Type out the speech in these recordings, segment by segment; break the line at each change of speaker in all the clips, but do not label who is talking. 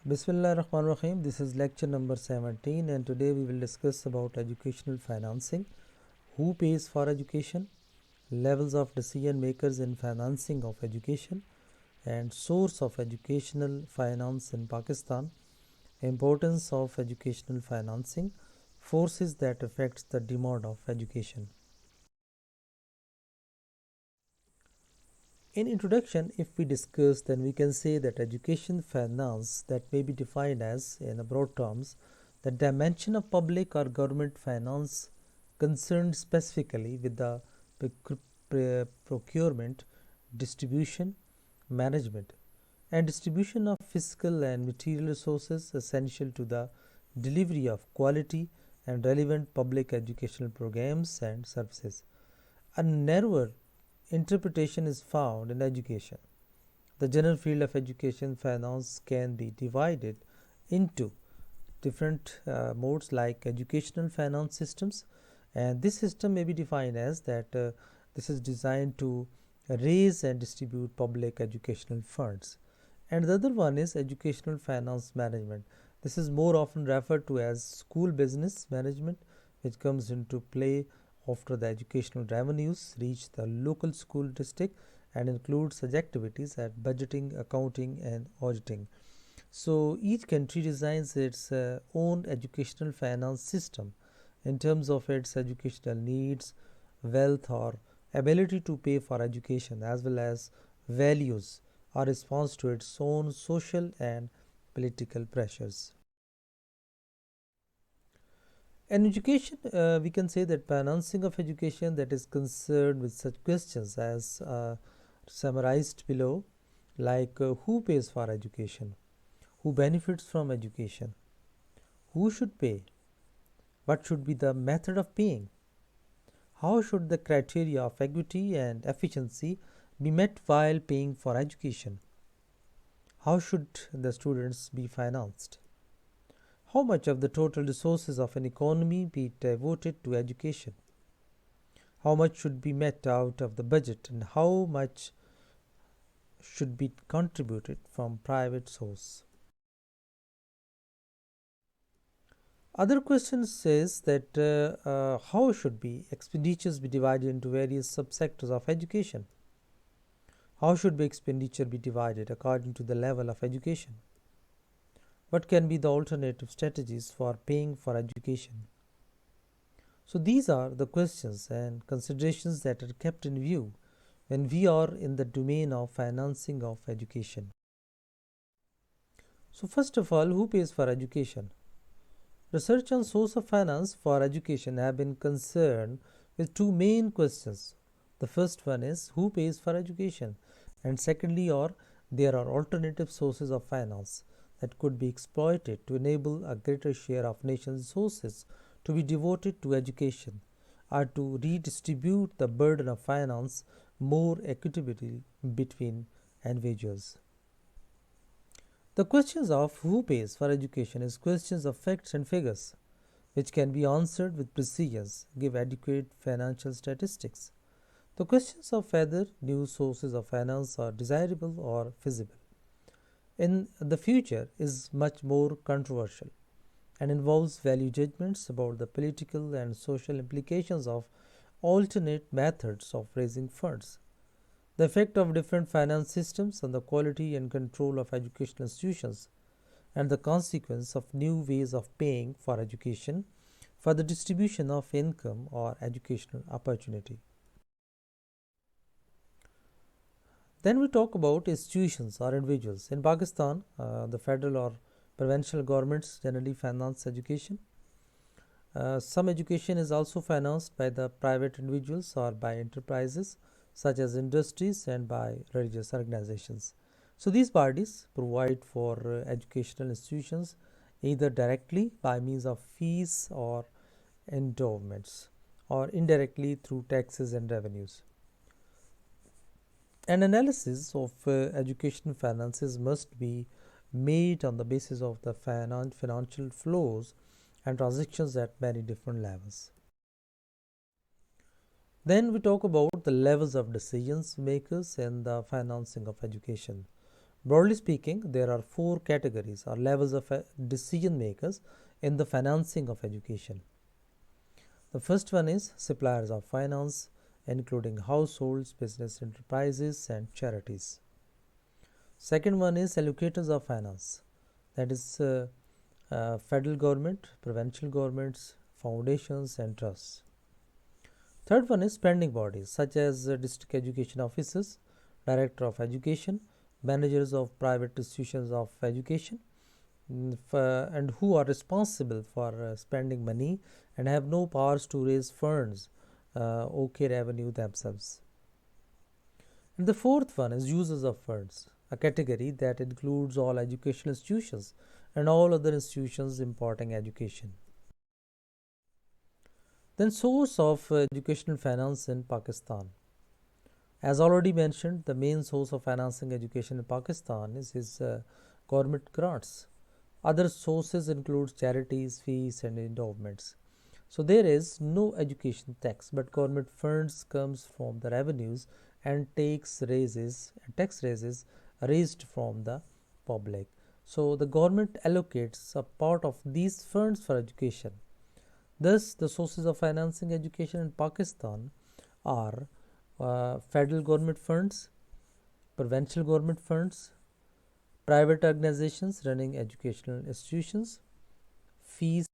Bismillah Rahman Rahim. This is lecture number 17, and today we will discuss about educational financing, who pays for education, levels of decision makers in financing of education, and source of educational finance in Pakistan, importance of educational financing, forces that affects the demand of education. In introduction, if we discuss, then we can say that education finance that may be defined as, in broad terms, the dimension of public or government finance concerned specifically with the procurement, distribution, management, and distribution of physical and material resources essential to the delivery of quality and relevant public educational programs and services. A narrower interpretation is found in education. The general field of education finance can be divided into different modes like educational finance systems, and this system may be defined as that this is designed to raise and distribute public educational funds. And the other one is educational finance management. This is more often referred to as school business management, which comes into play after the educational revenues reach the local school district and includes such activities as budgeting, accounting, and auditing. So each country designs its own educational finance system in terms of its educational needs, wealth, or ability to pay for education, as well as values or response to its own social and political pressures. In education, we can say that financing of education that is concerned with such questions as summarized below, like who pays for education, who benefits from education, who should pay, what should be the method of paying, how should the criteria of equity and efficiency be met while paying for education, how should the students be financed, how much of the total resources of an economy be devoted to education, how much should be met out of the budget, and how much should be contributed from private source. Other question says that how should be expenditures be divided into various subsectors of education? How should be expenditure be divided according to the level of education? What can be the alternative strategies for paying for education? So these are the questions and considerations that are kept in view when we are in the domain of financing of education. So first of all, who pays for education? Research on source of finance for education have been concerned with two main questions. The first one is who pays for education, and secondly, there are alternative sources of finance that could be exploited to enable a greater share of nation's resources to be devoted to education or to redistribute the burden of finance more equitably between individuals. The questions of who pays for education is questions of facts and figures, which can be answered with precision, give adequate financial statistics. The questions of whether new sources of finance are desirable or feasible in the future is much more controversial and involves value judgments about the political and social implications of alternate methods of raising funds. The effect of different finance systems on the quality and control of educational institutions, and the consequence of new ways of paying for education for the distribution of income or educational opportunity. Then we talk about institutions or individuals. In Pakistan, the federal or provincial governments generally finance education. Some education is also financed by the private individuals or by enterprises such as industries and by religious organizations. So these bodies provide for educational institutions either directly by means of fees or endowments, or indirectly through taxes and revenues. An analysis of education finances must be made on the basis of the financial flows and transactions at many different levels. Then we talk about the levels of decisions makers in the financing of education. Broadly speaking, there are four categories or levels of decision makers in the financing of education. The first one is suppliers of finance, including households, business enterprises, and charities. Second one is allocators of finance, that is federal government, provincial governments, foundations, and trusts. Third one is spending bodies such as district education officers, director of education, managers of private institutions of education, and who are responsible for spending money and have no powers to raise funds, OK revenue themselves. And the fourth one is users of funds, a category that includes all educational institutions and all other institutions imparting education. Then source of educational finance in Pakistan. As already mentioned, the main source of financing education in Pakistan is government grants. Other sources include charities, fees, and endowments. So there is no education tax, but government funds comes from the revenues and tax raises raised from the public. So the government allocates a part of these funds for education. Thus, the sources of financing education in Pakistan are federal government funds, provincial government funds, private organizations running educational institutions, fees.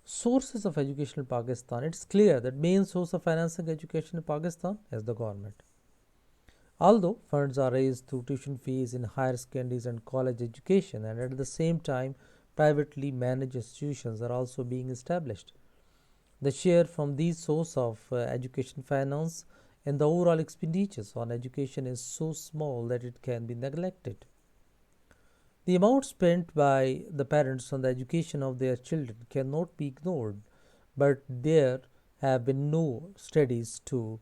Sources of education in Pakistan. It's clear that main source of financing education in Pakistan is the government. Although funds are raised through tuition fees in higher secondaries and college education, and at the same time, privately managed institutions are also being established. The share from these sources of education finance in the overall expenditures on education is so small that it can be neglected. The amount spent by the parents on the education of their children cannot be ignored, but there have been no studies to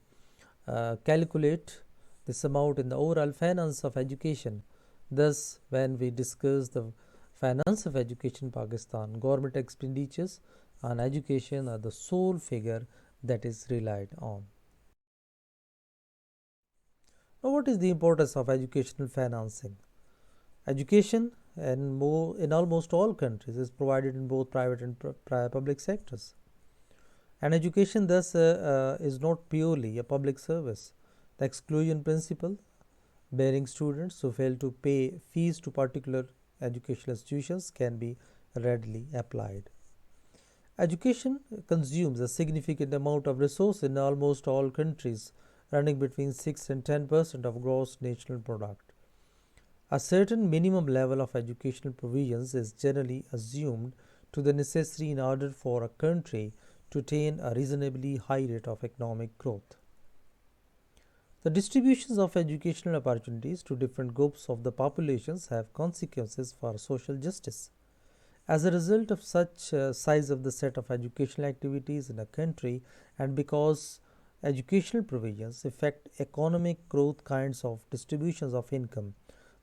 calculate this amount in the overall finance of education. Thus, when we discuss the finance of education in Pakistan, government expenditures on education are the sole figure that is relied on. Now, what is the importance of educational financing? Education in almost all countries is provided in both private and public sectors. And education thus is not purely a public service. The exclusion principle, bearing students who fail to pay fees to particular educational institutions, can be readily applied. Education consumes a significant amount of resource in almost all countries, running between 6 and 10% of gross national product. A certain minimum level of educational provisions is generally assumed to be necessary in order for a country to attain a reasonably high rate of economic growth. The distributions of educational opportunities to different groups of the populations have consequences for social justice. As a result of such size of the set of educational activities in a country, and because educational provisions affect economic growth kinds of distributions of income,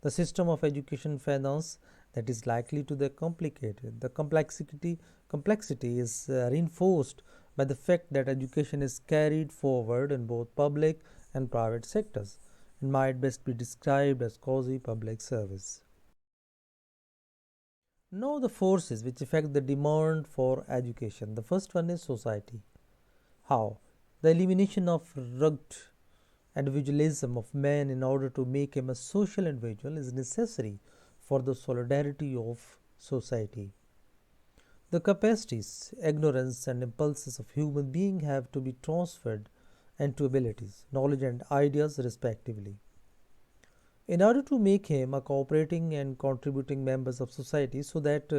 the system of education finance that is likely to be complicated. The complexity is reinforced by the fact that education is carried forward in both public and private sectors and might best be described as quasi-public service. Now the forces which affect the demand for education. The first one is society. How? The elimination of rugged individualism of man in order to make him a social individual is necessary for the solidarity of society. The capacities, ignorance, and impulses of human beings have to be transferred into abilities, knowledge, and ideas respectively. In order to make him a cooperating and contributing members of society so that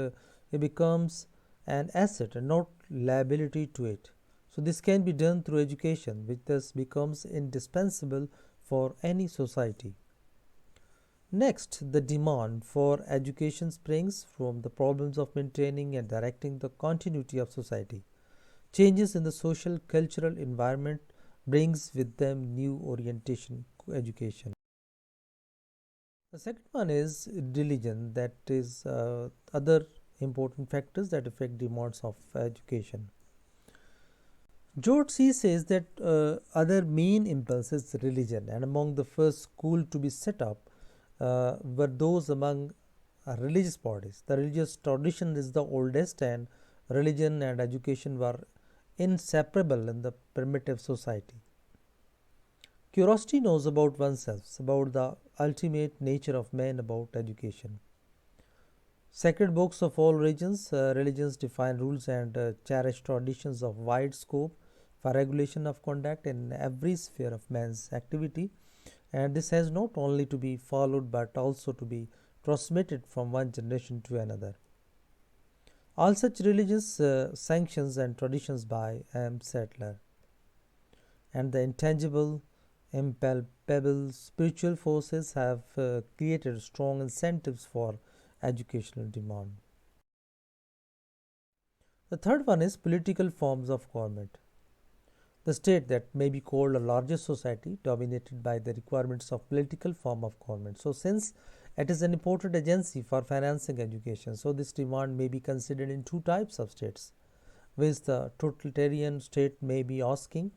he becomes an asset and not liability to it. So this can be done through education, which thus becomes indispensable for any society. Next, the demand for education springs from the problems of maintaining and directing the continuity of society. Changes in the social cultural environment brings with them new orientation education. The second one is religion, that is other important factors that affect demands of education. George C. says that other main impulse is religion, and among the first school to be set up were those among religious bodies. The religious tradition is the oldest, and religion and education were inseparable in the primitive society. Curiosity knows about oneself, about the ultimate nature of man, about education. Sacred books of all religions define rules and cherish traditions of wide scope for regulation of conduct in every sphere of man's activity, and this has not only to be followed but also to be transmitted from one generation to another. All such religious sanctions and traditions by M. Settler and the intangible, impalpable spiritual forces have created strong incentives for educational demand. The third one is political forms of government. The state that may be called a larger society dominated by the requirements of political form of government. So since it is an important agency for financing education, so this demand may be considered in two types of states, which the totalitarian state may be asking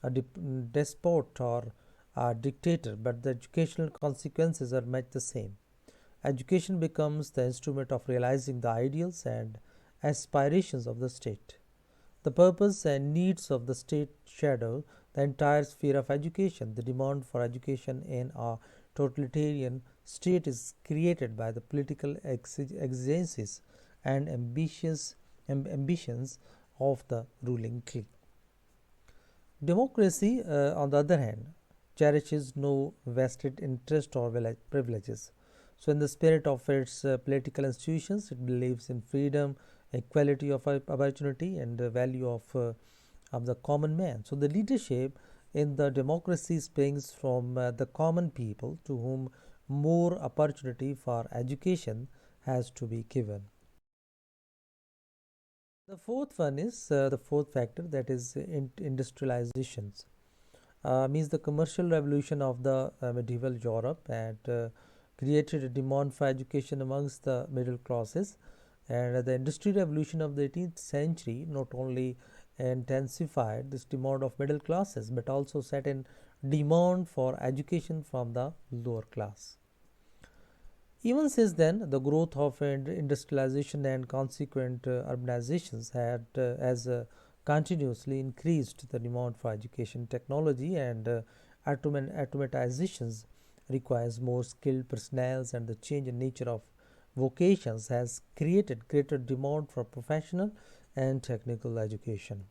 a despot or a dictator, but the educational consequences are much the same. Education becomes the instrument of realizing the ideals and aspirations of the state. The purpose and needs of the state shadow the entire sphere of education. The demand for education in a totalitarian state is created by the political exigencies and ambitions of the ruling clique. Democracy, on the other hand, cherishes no vested interest or privileges. So, in the spirit of its political institutions, it believes in freedom, equality of opportunity, and the value of the common man. So, the leadership in the democracy springs from the common people to whom more opportunity for education has to be given. The fourth one is the fourth factor, that is industrialization. Means the commercial revolution of the medieval Europe and created a demand for education amongst the middle classes. And the industry revolution of the 18th century not only intensified this demand of middle classes but also set in demand for education from the lower class. Even since then, the growth of industrialization and consequent urbanizations has continuously increased the demand for education. Technology and automatizations requires more skilled personnel, and the change in nature of vocations has created greater demand for professional and technical education.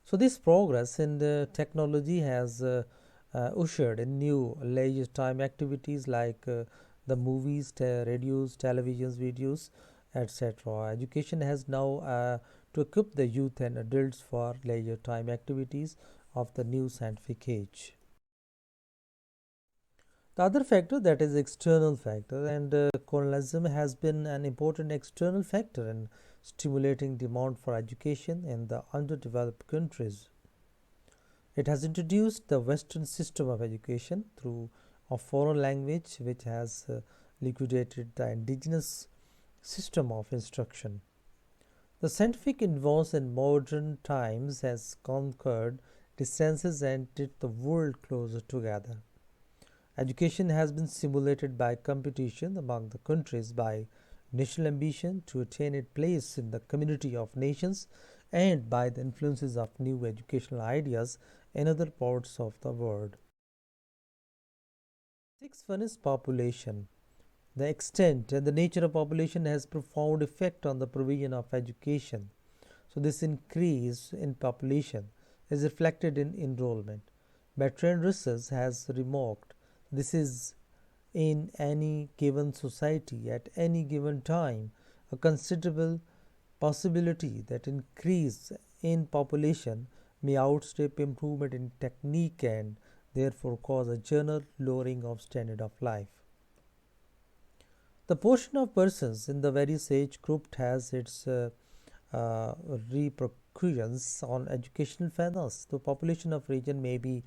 So this progress in the technology has ushered in new leisure time activities like the movies, radios, televisions, videos, etc. Education has now to equip the youth and adults for leisure time activities of the new scientific age. The other factor, that is external factor, and colonialism has been an important external factor in stimulating demand for education in the underdeveloped countries. It has introduced the Western system of education through a foreign language which has liquidated the indigenous system of instruction. The scientific advance in modern times has conquered distances and knit the world closer together. Education has been stimulated by competition among the countries, by national ambition to attain its place in the community of nations, and by the influences of new educational ideas in other parts of the world. Sixth one is population. The extent and the nature of population has profound effect on the provision of education. So this increase in population is reflected in enrollment. Bertrand Russell has remarked, this is in any given society at any given time a considerable possibility that increase in population may outstrip improvement in technique and therefore cause a general lowering of standard of life. The portion of persons in the various age group has its repercussions on educational fairness. The population of region may be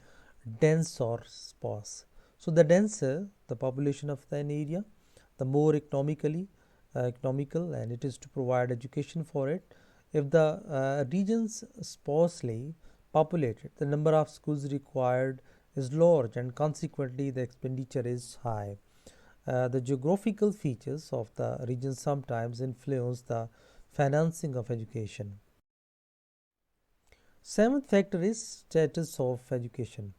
dense or sparse. So the denser the population of an area, the more economical, and it is to provide education for it. If the regions sparsely populated, the number of schools required is large and consequently the expenditure is high. The geographical features of the region sometimes influence the financing of education. Seventh factor is status of education.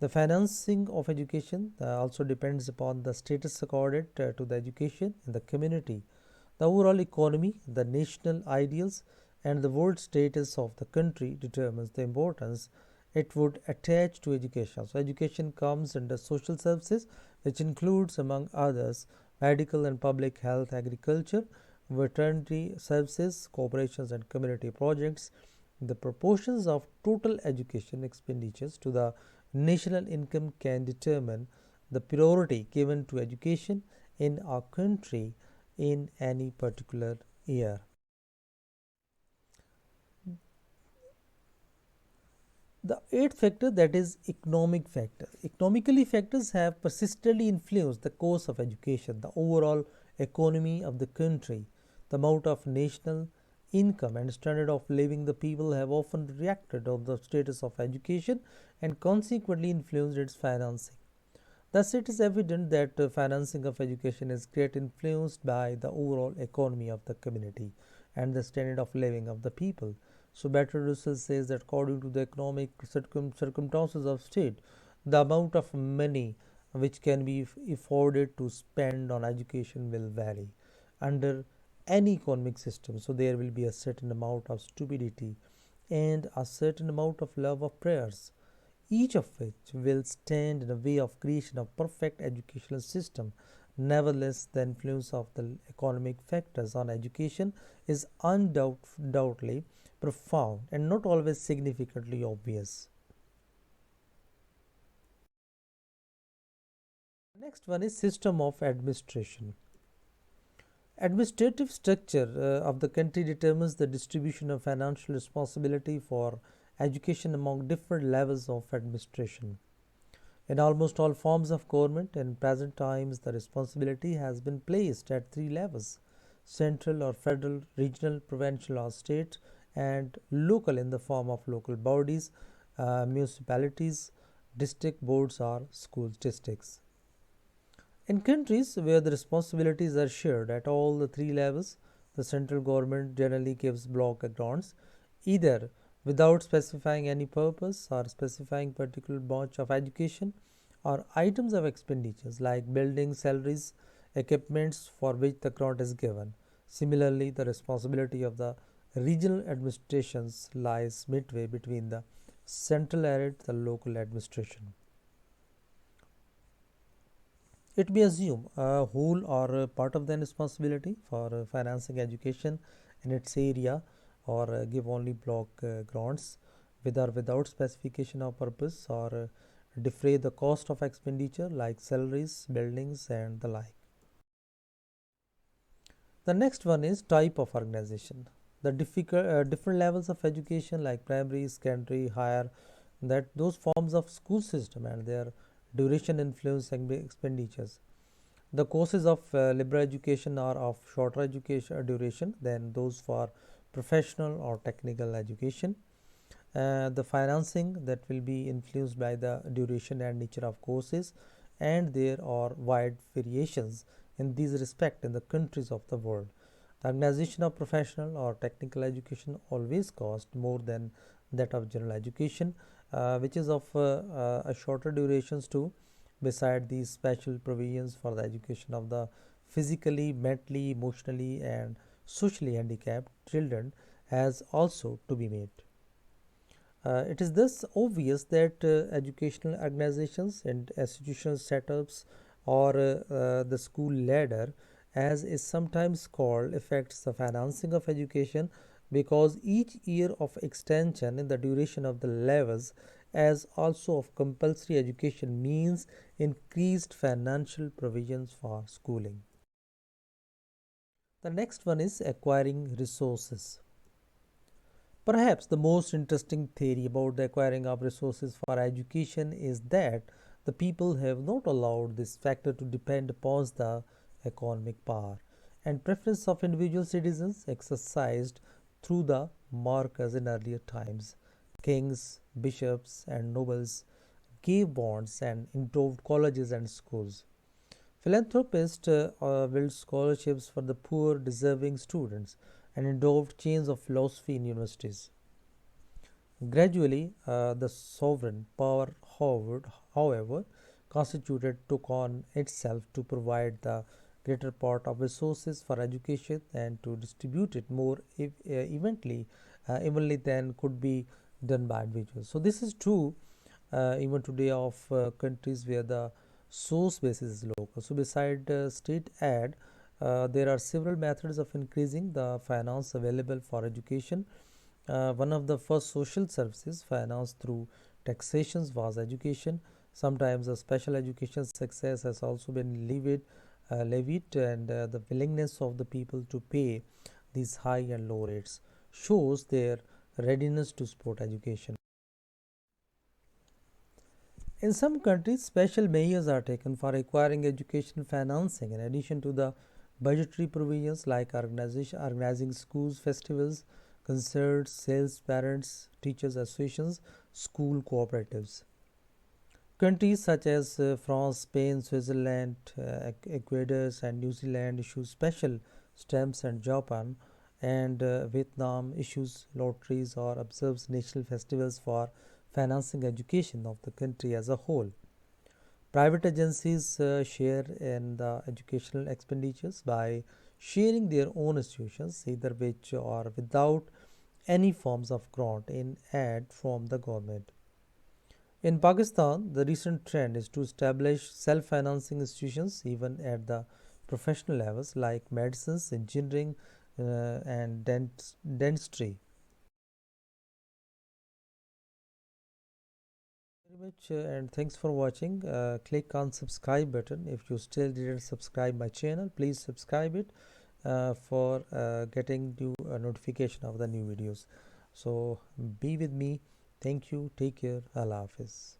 The financing of education also depends upon the status accorded to the education in the community, the overall economy, the national ideals, and the world status of the country determines the importance it would attach to education. So, education comes under social services, which includes, among others, medical and public health, agriculture, veterinary services, corporations, and community projects. The proportions of total education expenditures to the national income can determine the priority given to education in our country in any particular year. The eighth factor, that is economic factor. Economically, factors have persistently influenced the course of education, the overall economy of the country, the amount of national income and standard of living. The people have often reacted on the status of education and consequently influenced its financing. Thus, it is evident that financing of education is greatly influenced by the overall economy of the community and the standard of living of the people. So, Better Russell says that according to the economic circumstances of state, the amount of money which can be afforded to spend on education will vary under any economic system. So, there will be a certain amount of stupidity and a certain amount of love of prayers, each of which will stand in the way of creation of perfect educational system. Nevertheless, the influence of the economic factors on education is undoubtedly profound and not always significantly obvious. Next one is system of administration. Administrative structure of the country determines the distribution of financial responsibility for education among different levels of administration. In almost all forms of government in present times, the responsibility has been placed at three levels: central or federal, regional, provincial or state, and local in the form of local bodies, municipalities, district boards, or school districts. In countries where the responsibilities are shared at all the three levels, the central government generally gives block grants, either without specifying any purpose or specifying particular branch of education, or items of expenditures like building, salaries, equipments for which the grant is given. Similarly, the responsibility of the regional administrations lies midway between the central and the local administration. It may assume a whole or a part of the responsibility for financing education in its area, or give only block grants with or without specification of purpose, or defray the cost of expenditure like salaries, buildings, and the like. The next one is type of organization. The different levels of education like primary, secondary, higher, that those forms of school system and their duration influence expenditures. The courses of liberal education are of shorter education duration than those for professional or technical education. The financing that will be influenced by the duration and nature of courses, and there are wide variations in these respect in the countries of the world. The organization of professional or technical education always cost more than that of general education, which is of a shorter durations too. Beside these special provisions for the education of the physically, mentally, emotionally, and socially handicapped children has also to be made. It is thus obvious that educational organizations and institutional setups, or the school ladder, as is sometimes called, affects the financing of education, because each year of extension in the duration of the levels as also of compulsory education means increased financial provisions for schooling. The next one is acquiring resources. Perhaps the most interesting theory about the acquiring of resources for education is that the people have not allowed this factor to depend upon the economic power and preference of individual citizens exercised through the mark as in earlier times. Kings, bishops, and nobles gave bonds and endowed colleges and schools. Philanthropists built scholarships for the poor, deserving students and endowed chains of philosophy in universities. Gradually, the sovereign power, however, constituted took on itself to provide the greater part of resources for education and to distribute it more evenly than could be done by individuals. So this is true even today of countries where the source basis is local. So beside state aid, there are several methods of increasing the finance available for education. One of the first social services financed through taxations was education. Sometimes a special education success has also been levied, and the willingness of the people to pay these high and low rates shows their readiness to support education. In some countries, special measures are taken for acquiring education financing in addition to the budgetary provisions like organizing schools, festivals, concerts, sales, parents, teachers associations, school cooperatives. Countries such as France, Spain, Switzerland, Ecuador, and New Zealand issue special stamps, and Japan and Vietnam issues lotteries or observes national festivals for financing education of the country as a whole. Private agencies share in the educational expenditures by sharing their own institutions, either with or without any forms of grant in aid from the government. In Pakistan, the recent trend is to establish self financing institutions even at the professional levels like medicines, engineering, and dentistry. Very much and thanks for watching. Click on subscribe button if you still didn't subscribe my channel. Please subscribe it for getting new notification of the new videos. So be with me. Thank you. Take care. Allah Hafiz.